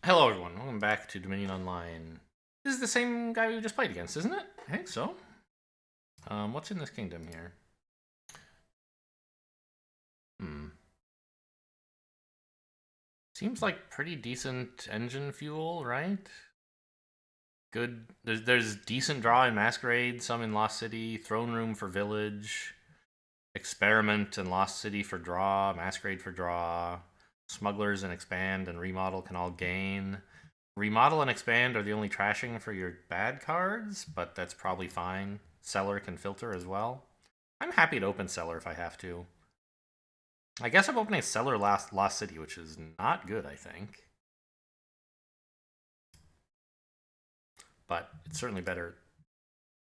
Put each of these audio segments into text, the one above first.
Hello, everyone. Welcome back to Dominion Online. This is the same guy we just played against, isn't it? I think so. What's in this kingdom here? Seems like pretty decent engine fuel, right? Good. There's decent draw in Masquerade, some in Lost City, Throne Room for Village, Experiment and Lost City for draw, Masquerade for draw, Smugglers and Expand and Remodel can all gain. Remodel and Expand are the only trashing for your bad cards, but that's probably fine. Cellar can filter as well. I'm happy to open Cellar if I have to. I guess I'm opening Cellar Lost City, which is not good, I think. But it's certainly better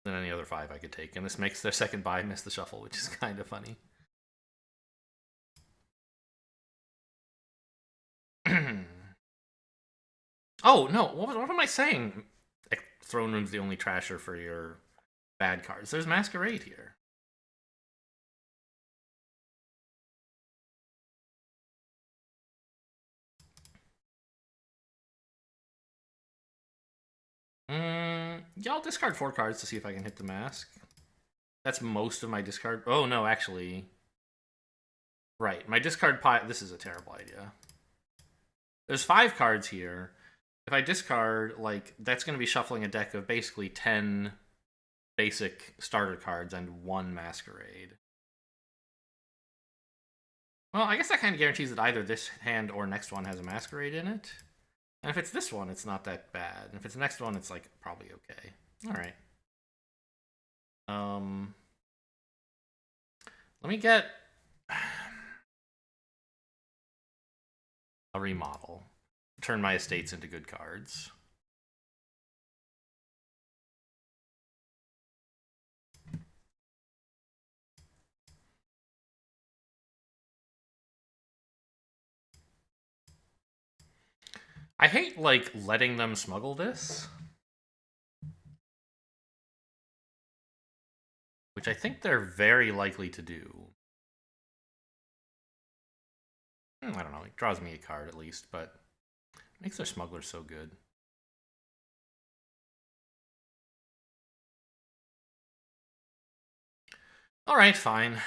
than any other 5 I could take. And this makes their second buy miss the shuffle, which is kind of funny. Oh, no, what am I saying? Throne Room's the only trasher for your bad cards. There's Masquerade here. Yeah, I'll discard 4 cards to see if I can hit the mask. That's most of my discard. Oh, no, actually. Right, my discard pile. This is a terrible idea. There's 5 cards here. If I discard, like, that's going to be shuffling a deck of basically 10 basic starter cards and 1 Masquerade. Well, I guess that kind of guarantees that either this hand or next one has a Masquerade in it. And if it's this one, it's not that bad. And if it's the next one, it's, like, probably okay. Alright. Let me get a remodel. Turn my estates into good cards. I hate, like, letting them smuggle this. Which I think they're very likely to do. I don't know, it draws me a card at least, but it makes their smugglers so good. Alright, fine.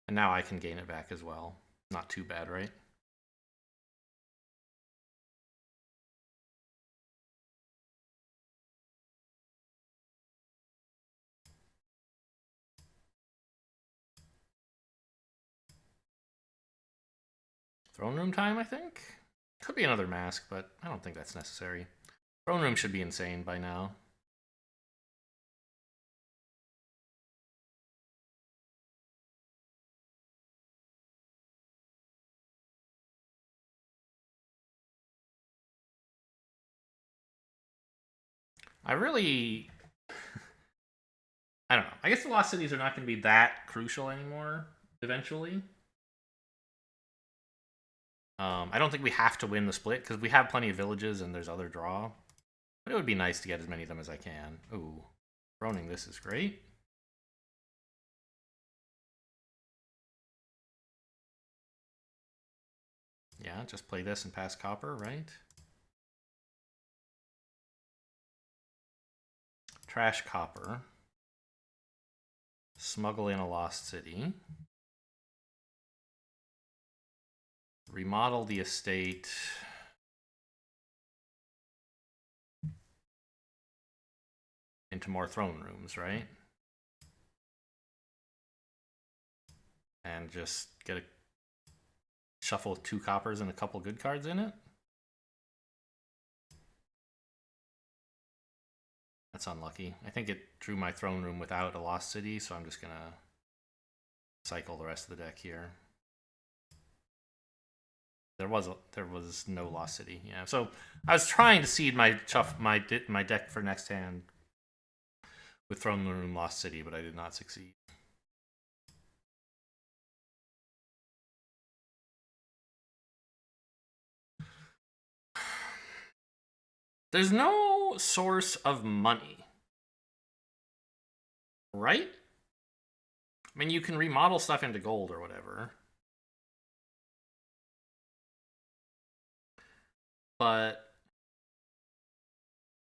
And now I can gain it back as well. Not too bad, right? Throne room time, I think? Could be another mask, but I don't think that's necessary. Throne room should be insane by now. I really... I don't know. I guess the Lost Cities are not going to be that crucial anymore, eventually. I don't think we have to win the split, because we have plenty of villages and there's other draw. But it would be nice to get as many of them as I can. Ooh, throning this is great. Yeah, just play this and pass copper, right? Trash copper. Smuggle in a lost city. Remodel the estate. Into more throne rooms, right? And just get a shuffle with 2 coppers and a couple good cards in it. That's unlucky. I think it drew my throne room without a lost city, so I'm just gonna cycle the rest of the deck here. There was no lost city. Yeah, so I was trying to seed my deck for next hand with throne room lost city, but I did not succeed. There's no source of money, right? I mean, you can remodel stuff into gold or whatever. But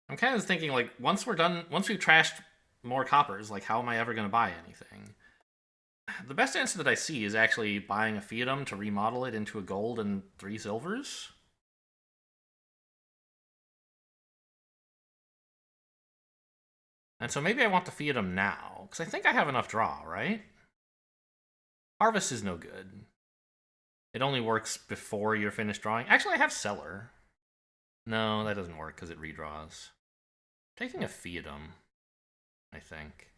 I'm kind of thinking, like, once we've trashed more coppers, like, how am I ever going to buy anything? The best answer that I see is actually buying a fiefdom to remodel it into a gold and 3 silvers. And so maybe I want the fiefdom now, because I think I have enough draw, right? Harvest is no good. It only works before you're finished drawing. Actually, I have Cellar. No, that doesn't work because it redraws. Taking a fiefdom, I think.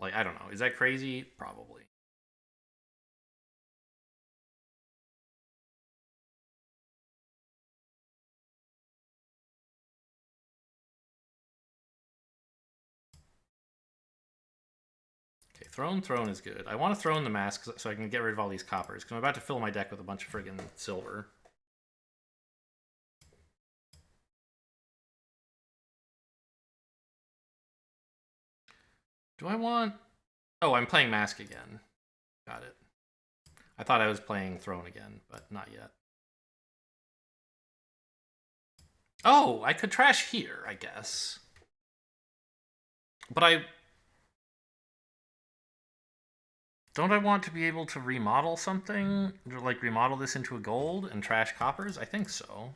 Like, I don't know. Is that crazy? Probably. Okay, Throne is good. I want to Throne the Mask so I can get rid of all these coppers, because I'm about to fill my deck with a bunch of friggin' silver. Do I want... Oh, I'm playing Mask again. Got it. I thought I was playing Throne again, but not yet. Oh, I could trash here, I guess. But don't I want to be able to remodel something? Like, remodel this into a gold and trash coppers? I think so.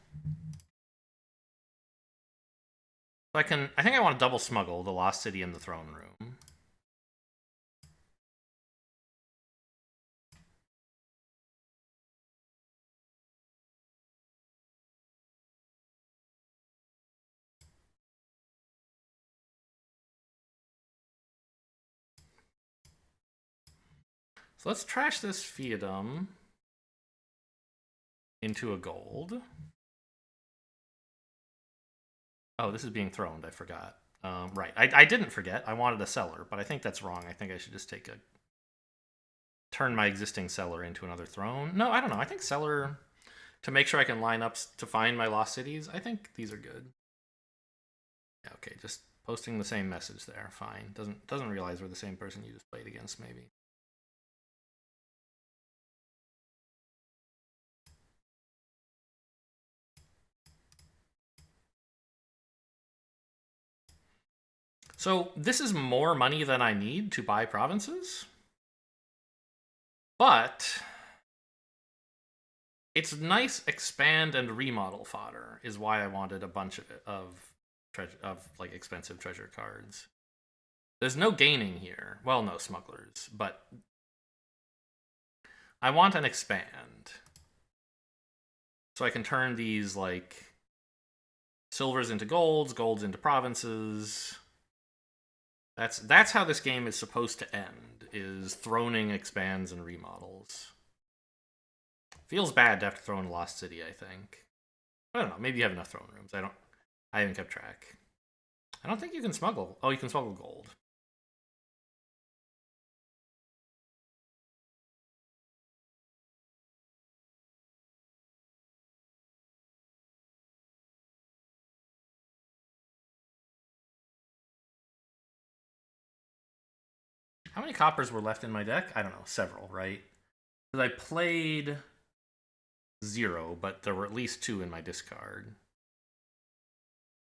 I think I want to double smuggle the Lost City and the Throne Room. So let's trash this fiefdom into a gold. Oh, this is being throned. I forgot. Right. I didn't forget. I wanted a Cellar, but I think that's wrong. I think I should just turn my existing Cellar into another throne. No, I don't know. I think Cellar, to make sure I can line up to find my lost cities, I think these are good. Yeah, okay, just posting the same message there. Fine. Doesn't realize we're the same person you just played against, maybe. So this is more money than I need to buy provinces, but it's nice expand and remodel fodder is why I wanted a bunch of like expensive treasure cards. There's no gaining here. Well, no smugglers, but I want an expand. So I can turn these like silvers into golds, golds into provinces. That's how this game is supposed to end, is throning expands and remodels. Feels bad to have to throw in a Lost City, I think. I don't know, maybe you have enough throne rooms. I haven't kept track. I don't think you can smuggle. Oh, you can smuggle gold. How many coppers were left in my deck? I don't know, several, right? Because I played 0, but there were at least 2 in my discard.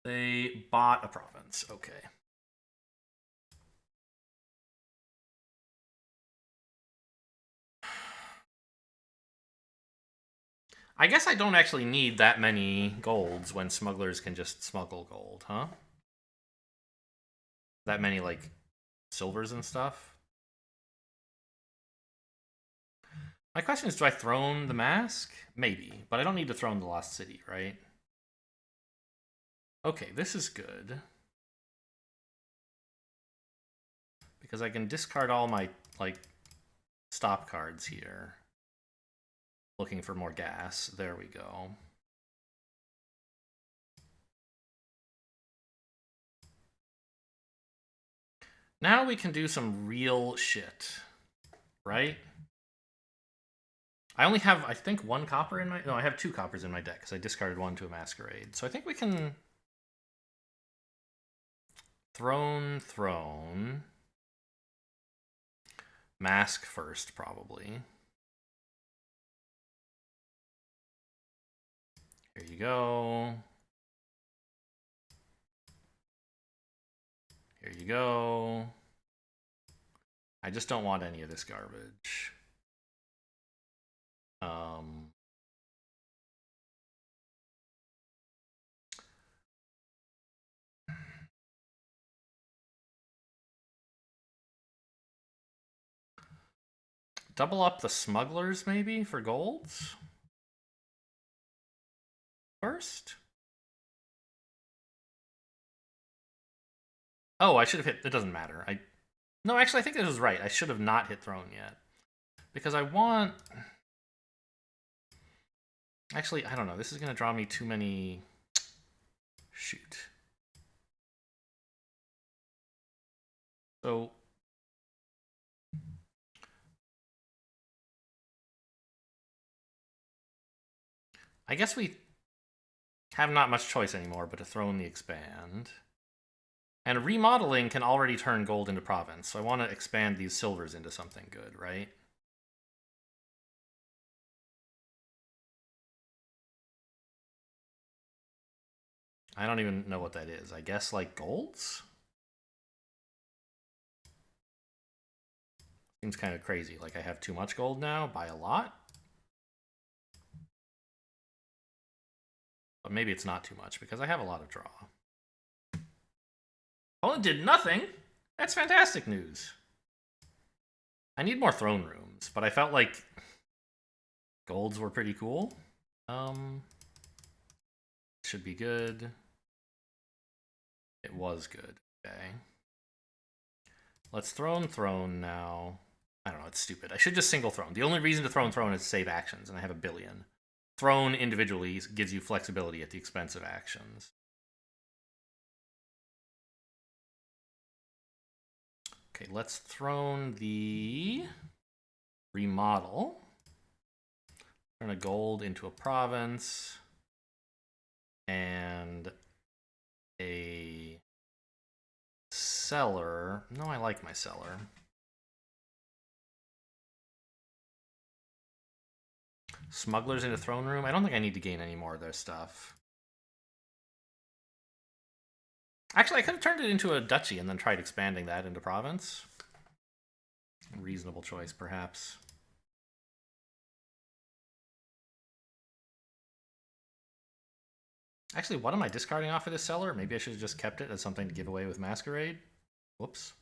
They bought a province. Okay. I guess I don't actually need that many golds when smugglers can just smuggle gold, huh? That many, like, silvers and stuff? My question is, do I throne the mask? Maybe, but I don't need to throne the Lost City, right? Okay, this is good. Because I can discard all my, like, stop cards here. Looking for more gas. There we go. Now we can do some real shit, right? I only have, I think, one copper in my... No, I have 2 coppers in my deck, because I discarded 1 to a Masquerade. So I think we can... Throne. Mask first, probably. Here you go. Here you go. I just don't want any of this garbage. Double up the Smugglers, maybe, for golds? First? Oh, I should have hit... It doesn't matter. No, actually, I think this was right. I should have not hit Throne yet. Because I want... Actually, I don't know. This is going to draw me too many... Shoot. So... I guess we have not much choice anymore but to throw in the expand. And remodeling can already turn gold into province, so I want to expand these silvers into something good, right? I don't even know what that is. I guess like golds? Seems kind of crazy. Like I have too much gold now by a lot. But maybe it's not too much because I have a lot of draw. Opponent did nothing? That's fantastic news. I need more throne rooms, but I felt like golds were pretty cool. Should be good. It was good. Okay. Let's throne now. I don't know, it's stupid. I should just single throne. The only reason to throne is to save actions, and I have a billion. Throne individually gives you flexibility at the expense of actions. Okay, let's throne the remodel. Turn a gold into a province. And a cellar. No, I like my cellar. Smugglers into throne room. I don't think I need to gain any more of their stuff. Actually, I could have turned it into a duchy and then tried expanding that into province. Reasonable choice, perhaps. Actually, what am I discarding off of this cellar? Maybe I should have just kept it as something to give away with Masquerade. Whoops.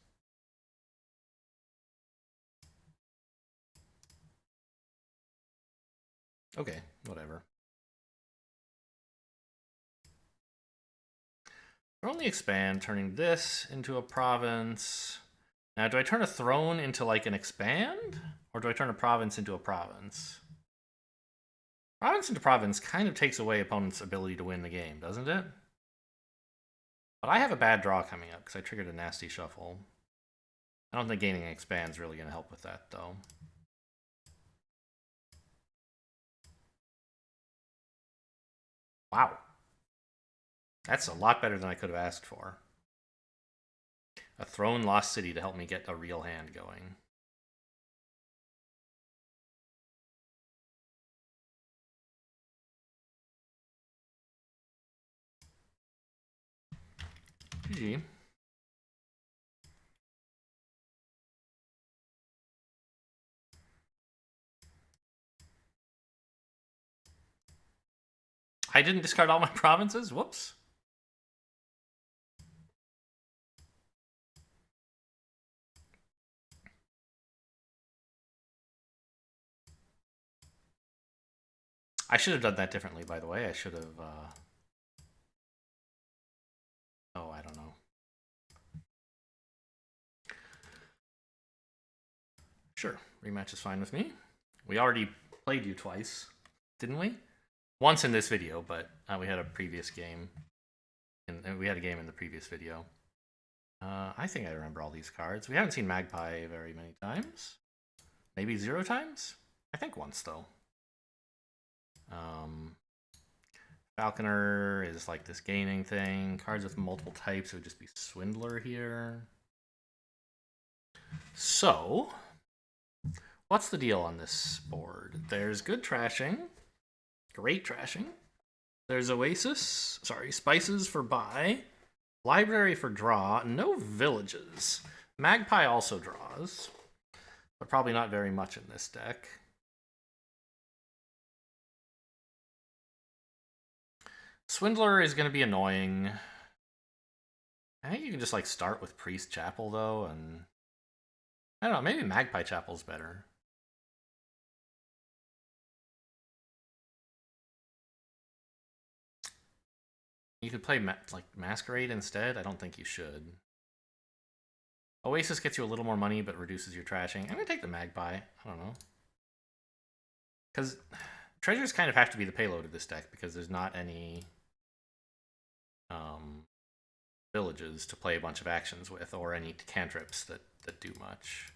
Okay, whatever. We're only expand, turning this into a province. Now, do I turn a throne into like an expand? Or do I turn a province into a province? Province into province kind of takes away opponent's ability to win the game, doesn't it? But I have a bad draw coming up because I triggered a nasty shuffle. I don't think gaining an expand is really going to help with that, though. Wow. That's a lot better than I could have asked for. A throne lost city to help me get a real hand going. GG. I didn't discard all my provinces? Whoops. I should have done that differently, by the way. I should have... Oh, I don't know. Sure, rematch is fine with me. We already played you twice, didn't we? Once in this video, but we had a previous game. And we had a game in the previous video. I think I remember all these cards. We haven't seen Magpie very many times. Maybe 0 times? I think once, though. Falconer is like this gaining thing. Cards with multiple types would just be Swindler here. So, what's the deal on this board? There's good trashing. Great trashing. There's Oasis. Sorry, Spices for buy. Library for draw. No villages. Magpie also draws, but probably not very much in this deck. Swindler is going to be annoying. I think you can just like start with Priest Chapel though, and I don't know, maybe Magpie Chapel's better. You could play like Masquerade instead. I don't think you should. Oasis gets you a little more money, but reduces your trashing. I'm gonna take the Magpie. I don't know, because treasures kind of have to be the payload of this deck because there's not any villages to play a bunch of actions with, or any cantrips that do much.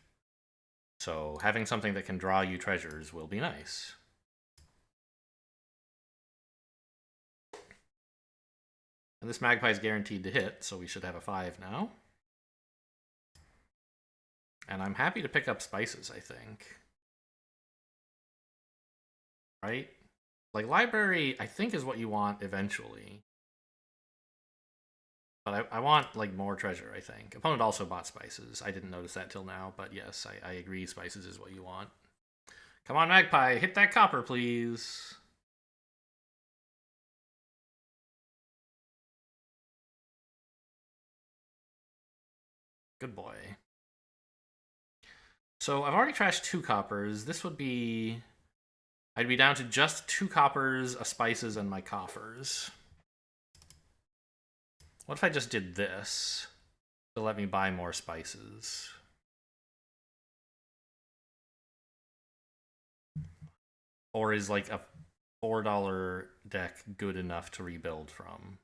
So having something that can draw you treasures will be nice. And this Magpie is guaranteed to hit, so we should have a 5 now. And I'm happy to pick up Spices, I think. Right? Like, Library, I think, is what you want eventually. But I want, like, more treasure, I think. Opponent also bought Spices. I didn't notice that till now, but yes, I agree Spices is what you want. Come on, Magpie, hit that copper, please. Good boy. So I've already trashed 2 coppers. This would be... I'd be down to just 2 coppers, a Spices, and my coffers. What if I just did this to let me buy more Spices? Or is like a $4 deck good enough to rebuild from?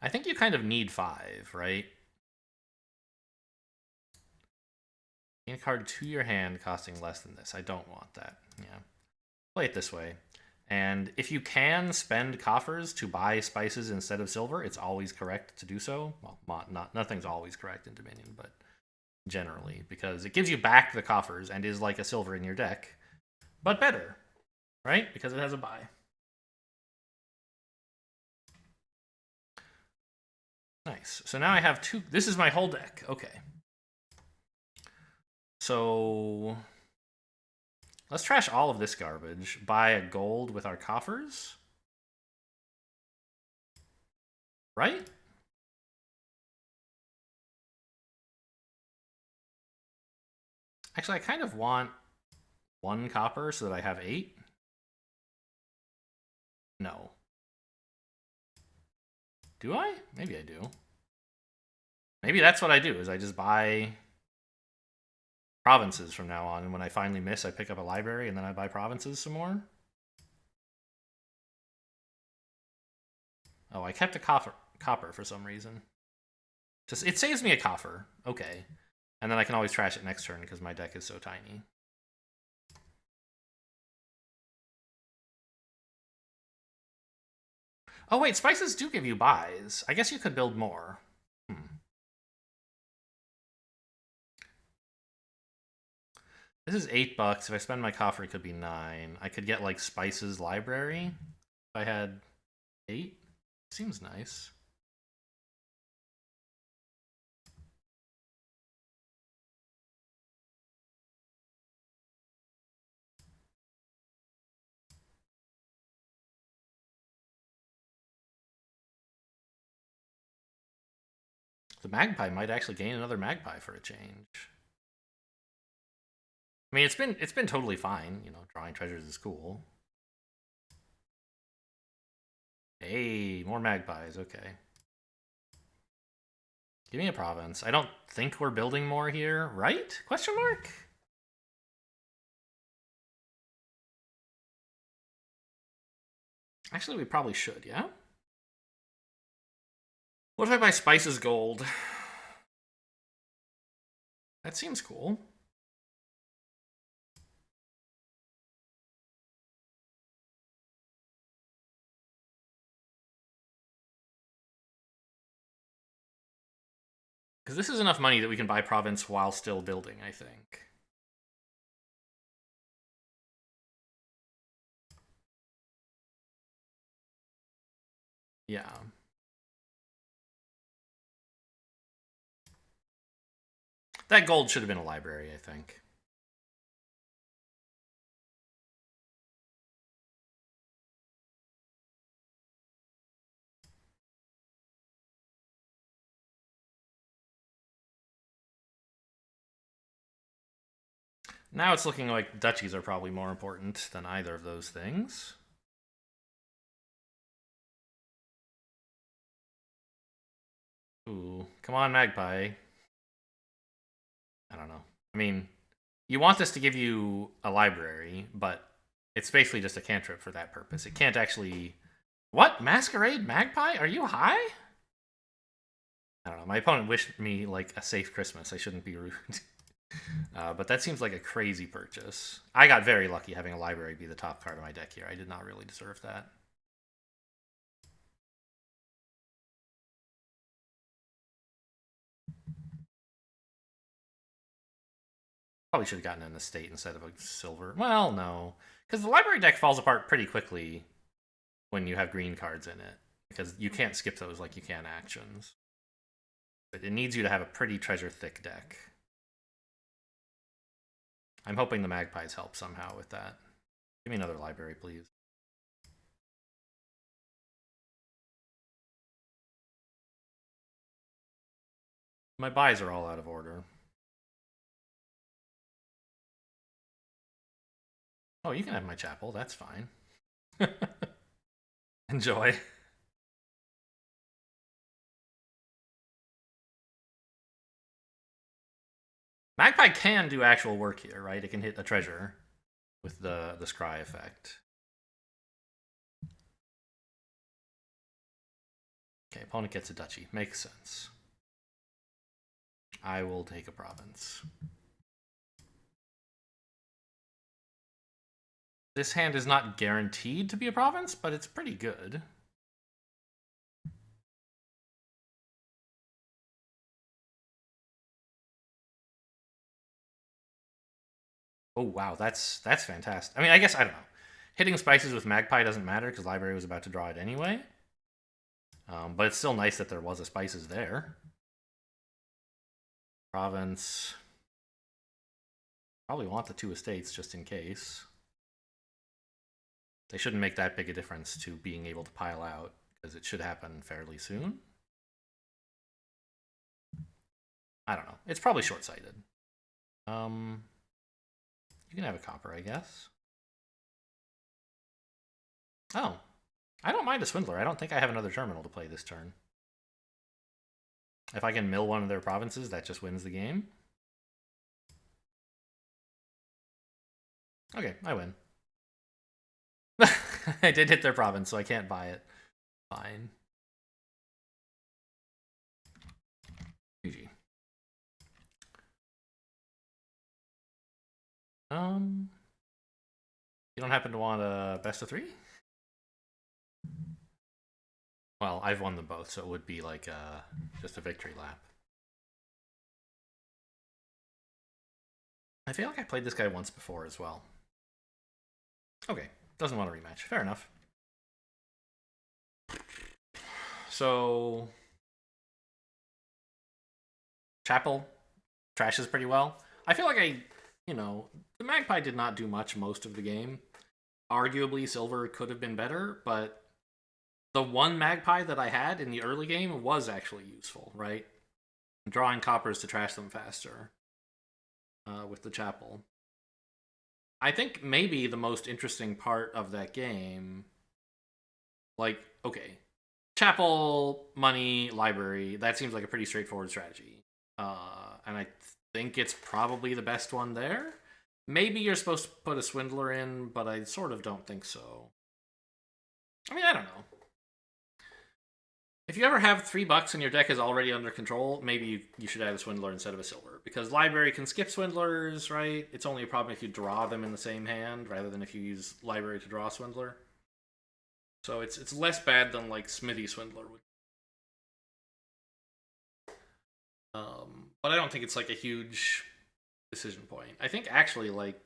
I think you kind of need 5, right? Gain a card to your hand costing less than this. I don't want that. Yeah. Play it this way. And if you can spend coffers to buy Spices instead of silver, it's always correct to do so. Well, nothing's always correct in Dominion, but generally, because it gives you back the coffers and is like a silver in your deck, but better, right? Because it has a buy. Nice. So now I have 2. This is my whole deck. Okay. So let's trash all of this garbage. Buy a gold with our coffers. Right? Actually, I kind of want 1 copper so that I have 8. No. Do I? Maybe I do. Maybe that's what I do, is I just buy provinces from now on, and when I finally miss, I pick up a library, and then I buy provinces some more. Oh, I kept a copper for some reason. Just it saves me a copper. Okay. And then I can always trash it next turn because my deck is so tiny. Oh wait, Spices do give you buys. I guess you could build more. This is $8. If I spend my coffer, it could be 9. I could get like Spices library if I had 8. Seems nice. The Magpie might actually gain another Magpie for a change. I mean, it's been totally fine. You know, drawing treasures is cool. Hey, more Magpies. Okay. Give me a province. I don't think we're building more here, right? Question mark? Actually, we probably should, yeah? What if I buy Spices Gold? That seems cool. Because this is enough money that we can buy Province while still building, I think. Yeah. That gold should have been a library, I think. Now it's looking like duchies are probably more important than either of those things. Ooh, come on, Magpie. I don't know. I mean, you want this to give you a library, but it's basically just a cantrip for that purpose. It can't actually... What? Masquerade Magpie? Are you high? I don't know. My opponent wished me, like, a safe Christmas. I shouldn't be rude. But that seems like a crazy purchase. I got very lucky having a library be the top card of my deck here. I did not really deserve that. Probably should have gotten an estate instead of a silver. Well, no. Because the library deck falls apart pretty quickly when you have green cards in it. Because you can't skip those like you can actions. But it needs you to have a pretty treasure-thick deck. I'm hoping the Magpies help somehow with that. Give me another library, please. My buys are all out of order. Oh, you can have my chapel. That's fine. Enjoy. Magpie can do actual work here, right? It can hit a treasure with the scry effect. Okay, opponent gets a duchy. Makes sense. I will take a province. This hand is not guaranteed to be a province, but it's pretty good. Oh, wow, that's fantastic. I mean, I guess, I don't know. Hitting Spices with Magpie doesn't matter because Library was about to draw it anyway. But it's still nice that there was a Spices there. Province. Probably want the 2 estates just in case. They shouldn't make that big a difference to being able to pile out because it should happen fairly soon. I don't know. It's probably short-sighted. You can have a copper, I guess. Oh, I don't mind a Swindler. I don't think I have another terminal to play this turn. If I can mill one of their provinces, that just wins the game. Okay, I win. I did hit their province, so I can't buy it. Fine. GG. You don't happen to want a best of 3? Well, I've won them both, so it would be like just a victory lap. I feel like I played this guy once before as well. Okay, doesn't want a rematch. Fair enough. So, Chapel trashes pretty well. I feel like the Magpie did not do much most of the game. Arguably, Silver could have been better, but the one Magpie that I had in the early game was actually useful, right? Drawing coppers to trash them faster with the Chapel. I think maybe the most interesting part of that game, like, okay, Chapel, money, library, that seems like a pretty straightforward strategy. And I think it's probably the best one there. Maybe you're supposed to put a Swindler in, but I sort of don't think so. I mean, I don't know. If you ever have $3 and your deck is already under control, maybe you should add a Swindler instead of a Silver. Because Library can skip Swindlers, right? It's only a problem if you draw them in the same hand, rather than if you use Library to draw a Swindler. So it's less bad than, like, Smithy Swindler would. But I don't think it's, like, a huge decision point. I think, actually, like,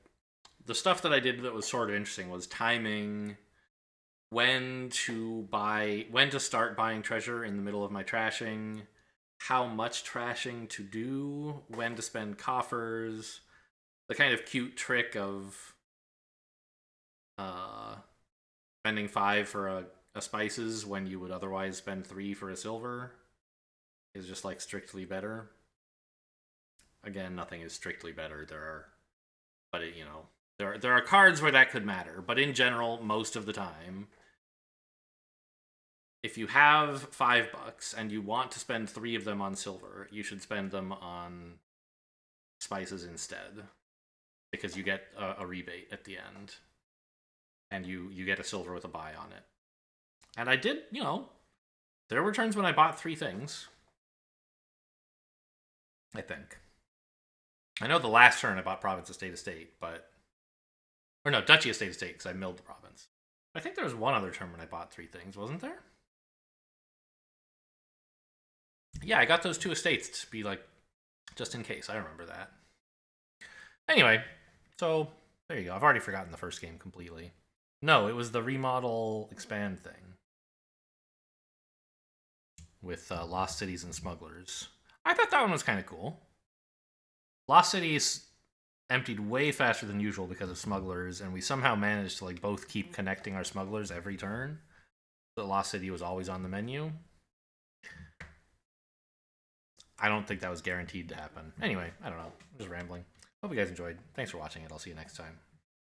the stuff that I did that was sort of interesting was timing when to start buying treasure in the middle of my trashing, how much trashing to do, when to spend coffers, the kind of cute trick of spending 5 for a spices when you would otherwise spend 3 for a silver is just, like, strictly better. Again, nothing is strictly better. There are cards where that could matter, but in general, most of the time, if you have $5 and you want to spend 3 of them on silver, you should spend them on spices instead, because you get a rebate at the end, and you get a silver with a buy on it. And I did, there were turns when I bought 3 things, I think. I know the last turn I bought Province Estate Estate, or no, Duchy Estate Estate, because I milled the province. I think there was one other turn when I bought 3 things, wasn't there? Yeah, I got those 2 estates to be, like, just in case. I remember that. Anyway, so there you go. I've already forgotten the first game completely. No, it was the remodel expand thing with Lost Cities and Smugglers. I thought that one was kind of cool. Lost Cities emptied way faster than usual because of Smugglers, and we somehow managed to, like, both keep connecting our Smugglers every turn. The Lost City was always on the menu. I don't think that was guaranteed to happen. Anyway, I don't know. I'm just rambling. Hope you guys enjoyed. Thanks for watching it. I'll see you next time.